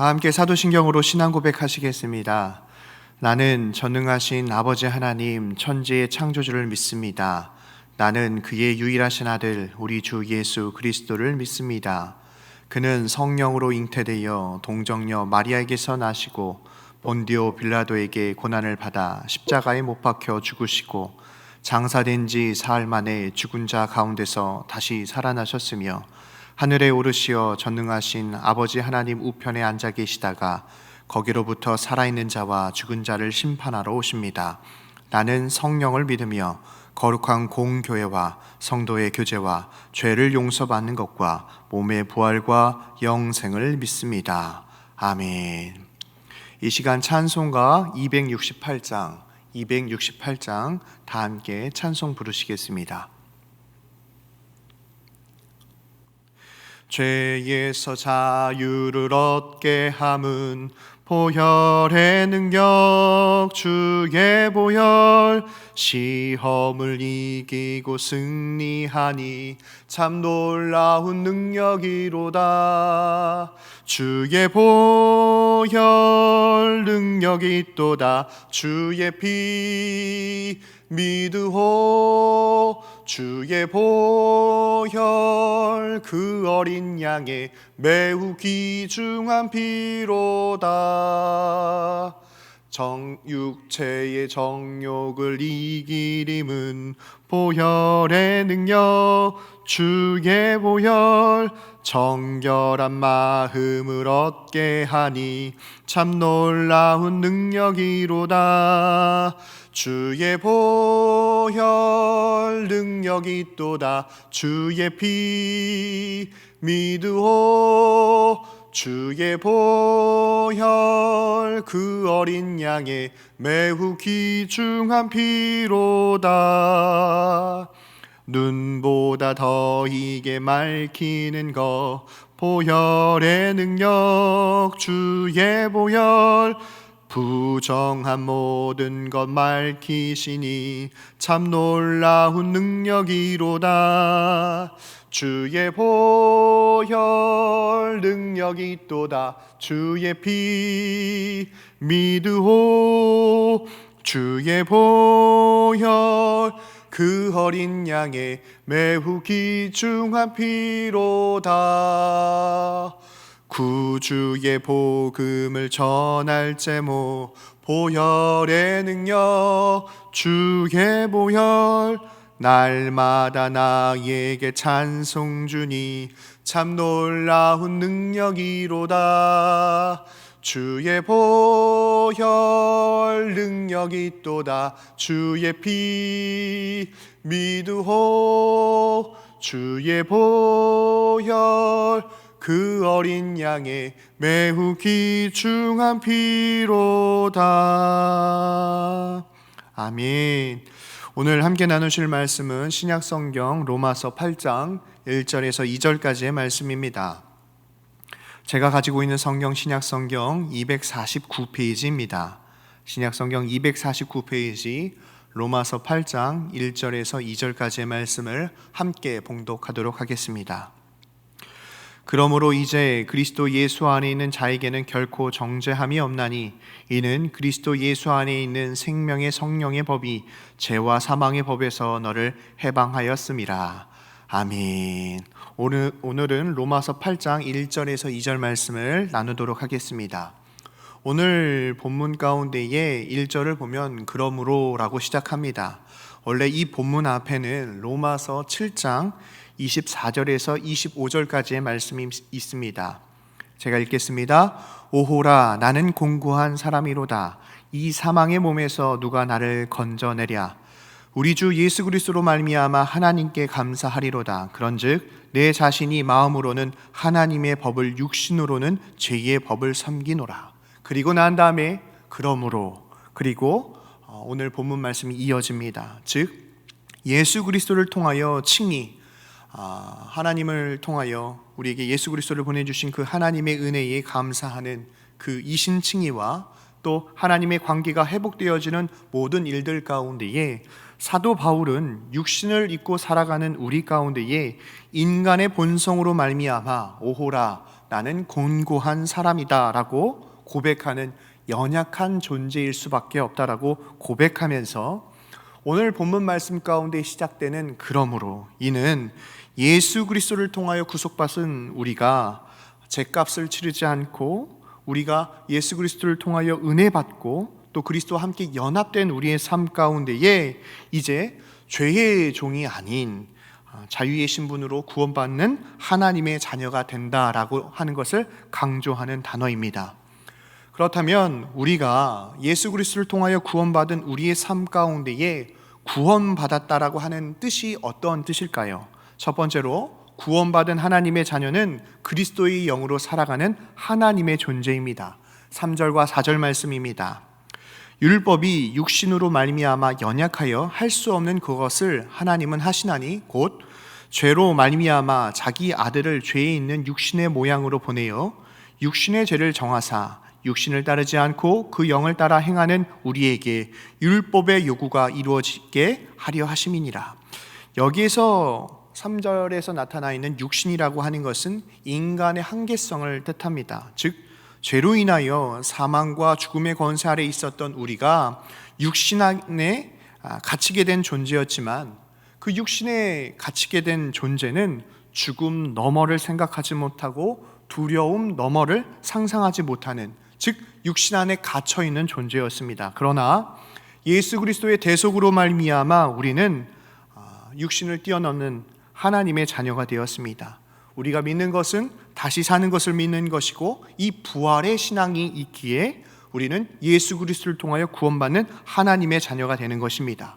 다 함께 사도신경으로 신앙 고백하시겠습니다. 나는 전능하신 아버지 하나님 천지의 창조주를 믿습니다. 나는 그의 유일하신 아들 우리 주 예수 그리스도를 믿습니다. 그는 성령으로 잉태되어 동정녀 마리아에게서 나시고 본디오 빌라도에게 고난을 받아 십자가에 못 박혀 죽으시고 장사된 지 사흘 만에 죽은 자 가운데서 다시 살아나셨으며 하늘에 오르시어 전능하신 아버지 하나님 우편에 앉아 계시다가 거기로부터 살아있는 자와 죽은 자를 심판하러 오십니다. 나는 성령을 믿으며 거룩한 공교회와 성도의 교제와 죄를 용서받는 것과 몸의 부활과 영생을 믿습니다. 아멘. 이 시간 찬송가 268장 다 함께 찬송 부르시겠습니다. 죄에서 자유를 얻게 함은 보혈의 능력 주의 보혈 시험을 이기고 승리하니 참 놀라운 능력이로다. 주의 보혈 능력이 있도다. 주의 피 믿으오. 주의 보혈 그 어린 양의 매우 귀중한 피로다. 육체의 정욕을 이기림은 보혈의 능력 주의 보혈 정결한 마음을 얻게 하니 참 놀라운 능력이로다. 주의 보혈 능력이 있도다. 주의 피 믿으오. 주의 보혈 그 어린 양의 매우 귀중한 피로다. 눈보다 더 이게 맑히는 것 보혈의 능력 주의 보혈 부정한 모든 것 맑히시니 참 놀라운 능력이로다. 주의 보혈 능력이 있도다. 주의 피 믿으오. 주의 보혈 그 어린 양의 매우 귀중한 피로다. 구주의 복음을 전할 제목 보혈의 능력 주의 보혈 날마다 나에게 찬송 주니 참 놀라운 능력이로다. 주의 보혈 능력이 있도다. 주의 피 믿으오. 주의 보혈 그 어린 양의 매우 귀중한 피로다. 아멘. 오늘 함께 나누실 말씀은 신약성경 로마서 8장 1절에서 2절까지의 말씀입니다. 제가 가지고 있는 성경 신약성경 249페이지입니다. 신약성경 249페이지 로마서 8장 1절에서 2절까지의 말씀을 함께 봉독하도록 하겠습니다. 그러므로 이제 그리스도 예수 안에 있는 자에게는 결코 정죄함이 없나니 이는 그리스도 예수 안에 있는 생명의 성령의 법이 죄와 사망의 법에서 너를 해방하였음이라. 아멘. 오늘은 로마서 8장 1절에서 2절 말씀을 나누도록 하겠습니다. 오늘 본문 가운데에 1절을 보면 그러므로라고 시작합니다. 원래 이 본문 앞에는 로마서 7장 24절에서 25절까지의 말씀이 있습니다. 제가 읽겠습니다. 오호라 나는 공고한 사람이로다. 이 사망의 몸에서 누가 나를 건져내랴. 우리 주 예수 그리스도로 말미암아 하나님께 감사하리로다. 그런즉 내 자신이 마음으로는 하나님의 법을 육신으로는 죄의 법을 섬기노라. 그리고 난 다음에 그러므로 그리고 오늘 본문 말씀이 이어집니다. 즉 예수 그리스도를 통하여 칭히 하나님을 통하여 우리에게 예수 그리스도를 보내주신 그 하나님의 은혜에 감사하는 그 이신칭의와 또 하나님의 관계가 회복되어지는 모든 일들 가운데에 사도 바울은 육신을 입고 살아가는 우리 가운데에 인간의 본성으로 말미암아 오호라 나는 곤고한 사람이다라고 고백하는 연약한 존재일 수밖에 없다라고 고백하면서 오늘 본문 말씀 가운데 시작되는 그러므로 이는 예수 그리스도를 통하여 구속받은 우리가 죗값을 치르지 않고 우리가 예수 그리스도를 통하여 은혜 받고 또 그리스도와 함께 연합된 우리의 삶 가운데에 이제 죄의 종이 아닌 자유의 신분으로 구원받는 하나님의 자녀가 된다라고 하는 것을 강조하는 단어입니다. 그렇다면 우리가 예수 그리스도를 통하여 구원받은 우리의 삶 가운데에 구원받았다라고 하는 뜻이 어떤 뜻일까요? 첫 번째로 구원받은 하나님의 자녀는 그리스도의 영으로 살아가는 하나님의 존재입니다. 3절과 4절 말씀입니다. 율법이 육신으로 말미암아 연약하여 할 수 없는 그것을 하나님은 하시나니 곧 죄로 말미암아 자기 아들을 죄에 있는 육신의 모양으로 보내어 육신의 죄를 정하사 육신을 따르지 않고 그 영을 따라 행하는 우리에게 율법의 요구가 이루어지게 하려 하심이니라. 여기에서 3절에서 나타나 있는 육신이라고 하는 것은 인간의 한계성을 뜻합니다. 즉 죄로 인하여 사망과 죽음의 권세 아래 있었던 우리가 육신 안에 갇히게 된 존재였지만 그 육신에 갇히게 된 존재는 죽음 너머를 생각하지 못하고 두려움 너머를 상상하지 못하는, 즉 육신 안에 갇혀 있는 존재였습니다. 그러나 예수 그리스도의 대속으로 말미암아 우리는 육신을 뛰어넘는 하나님의 자녀가 되었습니다. 우리가 믿는 것은 다시 사는 것을 믿는 것이고 이 부활의 신앙이 있기에 우리는 예수 그리스도를 통하여 구원받는 하나님의 자녀가 되는 것입니다.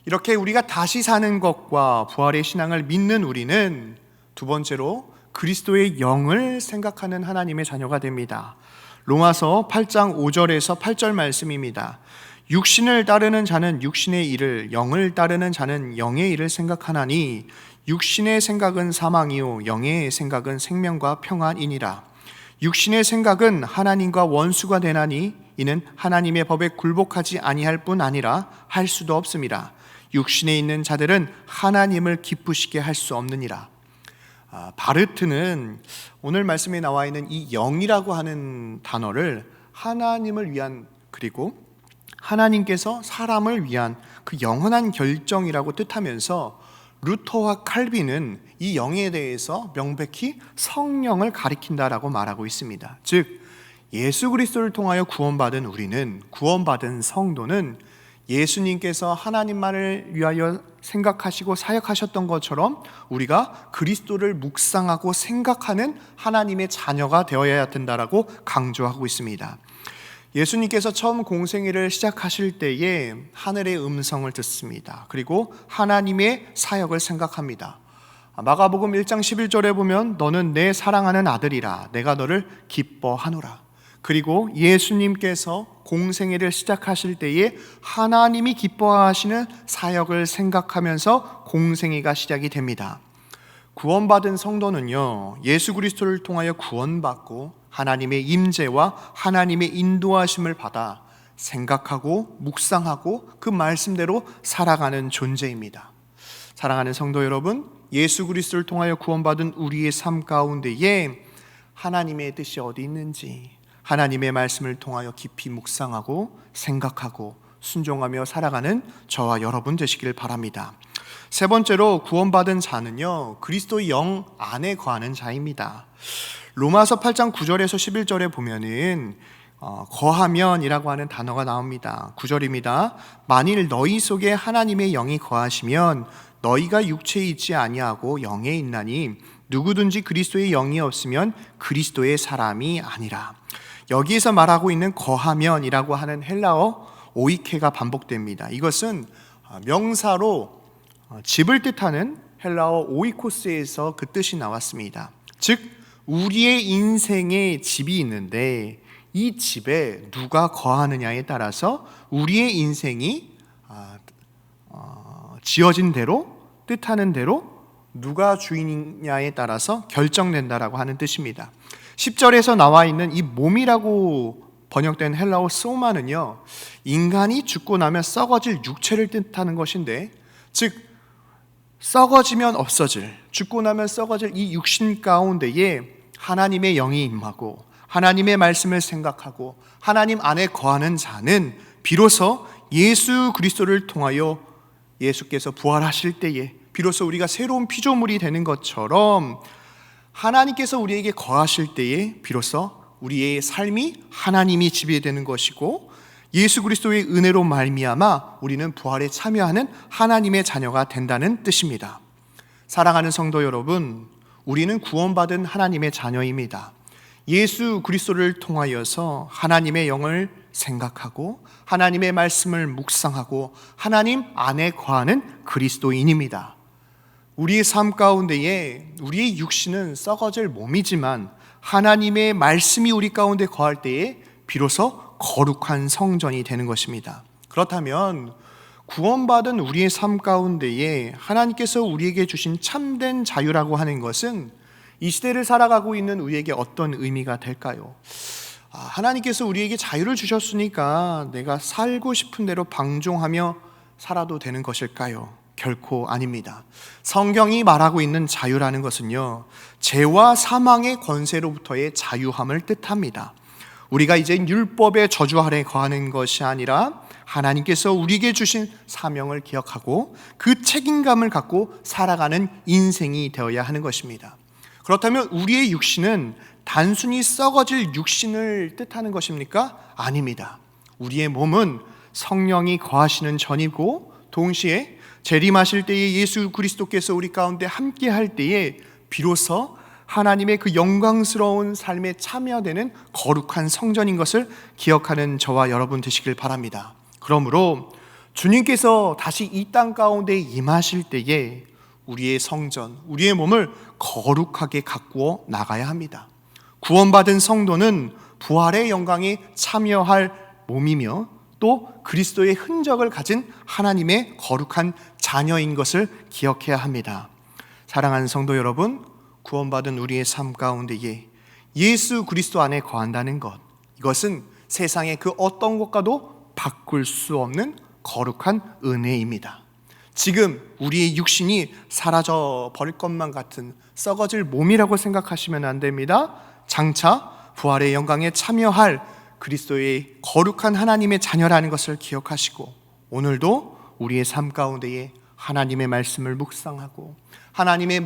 이렇게 우리가 다시 사는 것과 부활의 신앙을 믿는 우리는 두 번째로 그리스도의 영을 생각하는 하나님의 자녀가 됩니다. 로마서 8장 5절에서 8절 말씀입니다. 육신을 따르는 자는 육신의 일을, 영을 따르는 자는 영의 일을 생각하나니 육신의 생각은 사망이요 영의 생각은 생명과 평안이니라. 육신의 생각은 하나님과 원수가 되나니 이는 하나님의 법에 굴복하지 아니할 뿐 아니라 할 수도 없음이라. 육신에 있는 자들은 하나님을 기쁘시게 할 수 없느니라. 바르트는 오늘 말씀에 나와 있는 이 영이라고 하는 단어를 하나님을 위한, 그리고 하나님께서 사람을 위한 그 영원한 결정이라고 뜻하면서 루터와 칼빈은 이 영에 대해서 명백히 성령을 가리킨다라고 말하고 있습니다. 즉 예수 그리스도를 통하여 구원받은 우리는, 구원받은 성도는 예수님께서 하나님만을 위하여 생각하시고 사역하셨던 것처럼 우리가 그리스도를 묵상하고 생각하는 하나님의 자녀가 되어야 된다라고 강조하고 있습니다. 예수님께서 처음 공생애를 시작하실 때에 하늘의 음성을 듣습니다. 그리고 하나님의 사역을 생각합니다. 마가복음 1장 11절에 보면 너는 내 사랑하는 아들이라 내가 너를 기뻐하노라. 그리고 예수님께서 공생애를 시작하실 때에 하나님이 기뻐하시는 사역을 생각하면서 공생애가 시작이 됩니다. 구원받은 성도는요, 예수 그리스도를 통하여 구원받고 하나님의 임재와 하나님의 인도하심을 받아 생각하고 묵상하고 그 말씀대로 살아가는 존재입니다. 사랑하는 성도 여러분, 예수 그리스도를 통하여 구원받은 우리의 삶 가운데에 하나님의 뜻이 어디 있는지 하나님의 말씀을 통하여 깊이 묵상하고 생각하고 순종하며 살아가는 저와 여러분 되시길 바랍니다. 세 번째로 구원받은 자는요, 그리스도의 영 안에 거하는 자입니다. 로마서 8장 9절에서 11절에 보면은 거하면이라고 하는 단어가 나옵니다. 9절입니다. 만일 너희 속에 하나님의 영이 거하시면 너희가 육체에 있지 아니하고 영에 있나니 누구든지 그리스도의 영이 없으면 그리스도의 사람이 아니라. 여기에서 말하고 있는 거하면이라고 하는 헬라어 오이케가 반복됩니다. 이것은 명사로 집을 뜻하는 헬라어 오이코스에서 그 뜻이 나왔습니다. 즉 우리의 인생에 집이 있는데 이 집에 누가 거하느냐에 따라서 우리의 인생이 지어진 대로, 뜻하는 대로 누가 주인이냐에 따라서 결정된다라고 하는 뜻입니다. 10절에서 나와 있는 이 몸이라고 번역된 헬라어 소마는요, 인간이 죽고 나면 썩어질 육체를 뜻하는 것인데, 즉 썩어지면 없어질, 죽고 나면 썩어질 이 육신 가운데에 하나님의 영이 임하고 하나님의 말씀을 생각하고 하나님 안에 거하는 자는 비로소 예수 그리스도를 통하여 예수께서 부활하실 때에 비로소 우리가 새로운 피조물이 되는 것처럼 하나님께서 우리에게 거하실 때에 비로소 우리의 삶이 하나님이 지배되는 것이고 예수 그리스도의 은혜로 말미암아 우리는 부활에 참여하는 하나님의 자녀가 된다는 뜻입니다. 사랑하는 성도 여러분, 우리는 구원받은 하나님의 자녀입니다. 예수 그리스도를 통하여서 하나님의 영을 생각하고 하나님의 말씀을 묵상하고 하나님 안에 거하는 그리스도인입니다. 우리의 삶 가운데에 우리의 육신은 썩어질 몸이지만 하나님의 말씀이 우리 가운데 거할 때에 비로소 거룩한 성전이 되는 것입니다. 그렇다면 구원받은 우리의 삶 가운데에 하나님께서 우리에게 주신 참된 자유라고 하는 것은 이 시대를 살아가고 있는 우리에게 어떤 의미가 될까요? 하나님께서 우리에게 자유를 주셨으니까 내가 살고 싶은 대로 방종하며 살아도 되는 것일까요? 결코 아닙니다. 성경이 말하고 있는 자유라는 것은요, 죄와 사망의 권세로부터의 자유함을 뜻합니다. 우리가 이제 율법의 저주 아래 거하는 것이 아니라 하나님께서 우리에게 주신 사명을 기억하고 그 책임감을 갖고 살아가는 인생이 되어야 하는 것입니다. 그렇다면 우리의 육신은 단순히 썩어질 육신을 뜻하는 것입니까? 아닙니다. 우리의 몸은 성령이 거하시는 전이고 동시에 재림하실 때에 예수 그리스도께서 우리 가운데 함께 할 때에 비로소 하나님의 그 영광스러운 삶에 참여되는 거룩한 성전인 것을 기억하는 저와 여러분 되시길 바랍니다. 그러므로 주님께서 다시 이 땅 가운데 임하실 때에 우리의 성전, 우리의 몸을 거룩하게 가꾸어 나가야 합니다. 구원받은 성도는 부활의 영광에 참여할 몸이며 또 그리스도의 흔적을 가진 하나님의 거룩한 자녀인 것을 기억해야 합니다. 사랑하는 성도 여러분, 구원받은 우리의 삶 가운데에 예수 그리스도 안에 거한다는 것, 이것은 세상의 그 어떤 것과도 바꿀 수 없는 거룩한 은혜입니다. 지금 우리의 육신이 사라져 버릴 것만 같은 썩어질 몸이라고 생각하시면 안 됩니다. 장차 부활의 영광에 참여할 그리스도의 거룩한 하나님의 자녀라는 것을 기억하시고 오늘도 우리의 삶 가운데에 하나님의 말씀을 묵상하고 하나님의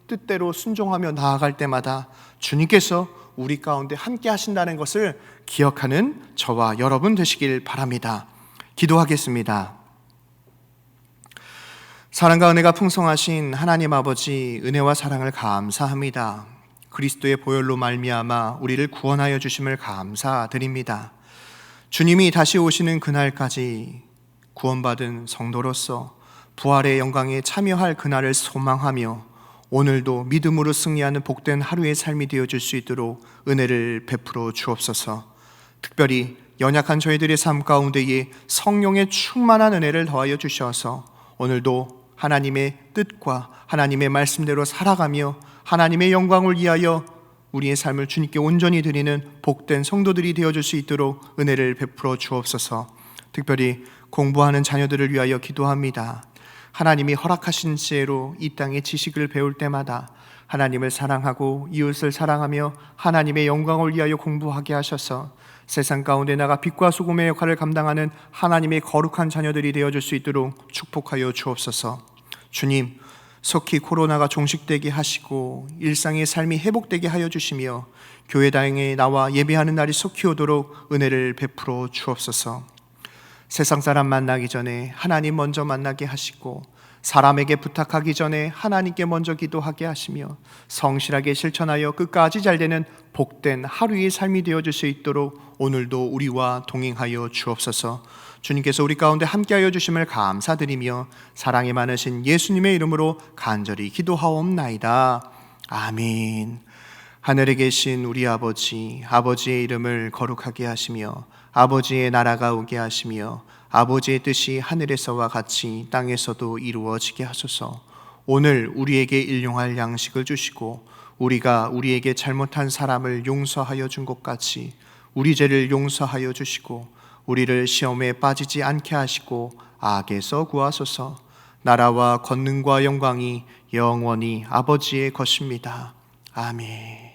뜻대로 순종하며 나아갈 때마다 주님께서 우리 가운데 함께 하신다는 것을 기억하는 저와 여러분 되시길 바랍니다. 기도하겠습니다. 사랑과 은혜가 풍성하신 하나님 아버지, 은혜와 사랑을 감사합니다. 그리스도의 보혈로 말미암아 우리를 구원하여 주심을 감사드립니다. 주님이 다시 오시는 그날까지 구원받은 성도로서 부활의 영광에 참여할 그날을 소망하며 오늘도 믿음으로 승리하는 복된 하루의 삶이 되어줄 수 있도록 은혜를 베풀어 주옵소서. 특별히 연약한 저희들의 삶 가운데에 성령의 충만한 은혜를 더하여 주셔서 오늘도 하나님의 뜻과 하나님의 말씀대로 살아가며 하나님의 영광을 위하여 우리의 삶을 주님께 온전히 드리는 복된 성도들이 되어줄 수 있도록 은혜를 베풀어 주옵소서. 특별히 공부하는 자녀들을 위하여 기도합니다. 하나님이 허락하신 지혜로 이 땅의 지식을 배울 때마다 하나님을 사랑하고 이웃을 사랑하며 하나님의 영광을 위하여 공부하게 하셔서 세상 가운데 나가 빛과 소금의 역할을 감당하는 하나님의 거룩한 자녀들이 되어줄 수 있도록 축복하여 주옵소서. 주님, 속히 코로나가 종식되게 하시고 일상의 삶이 회복되게 하여 주시며 교회당에 나와 예배하는 날이 속히 오도록 은혜를 베풀어 주옵소서. 세상 사람 만나기 전에 하나님 먼저 만나게 하시고 사람에게 부탁하기 전에 하나님께 먼저 기도하게 하시며 성실하게 실천하여 끝까지 잘되는 복된 하루의 삶이 되어줄 수 있도록 오늘도 우리와 동행하여 주옵소서. 주님께서 우리 가운데 함께하여 주심을 감사드리며 사랑이 많으신 예수님의 이름으로 간절히 기도하옵나이다. 아멘. 하늘에 계신 우리 아버지, 아버지의 이름을 거룩하게 하시며 아버지의 나라가 오게 하시며 아버지의 뜻이 하늘에서와 같이 땅에서도 이루어지게 하소서. 오늘 우리에게 일용할 양식을 주시고 우리가 우리에게 잘못한 사람을 용서하여 준 것 같이 우리 죄를 용서하여 주시고 우리를 시험에 빠지지 않게 하시고 악에서 구하소서. 나라와 권능과 영광이 영원히 아버지의 것입니다. 아멘.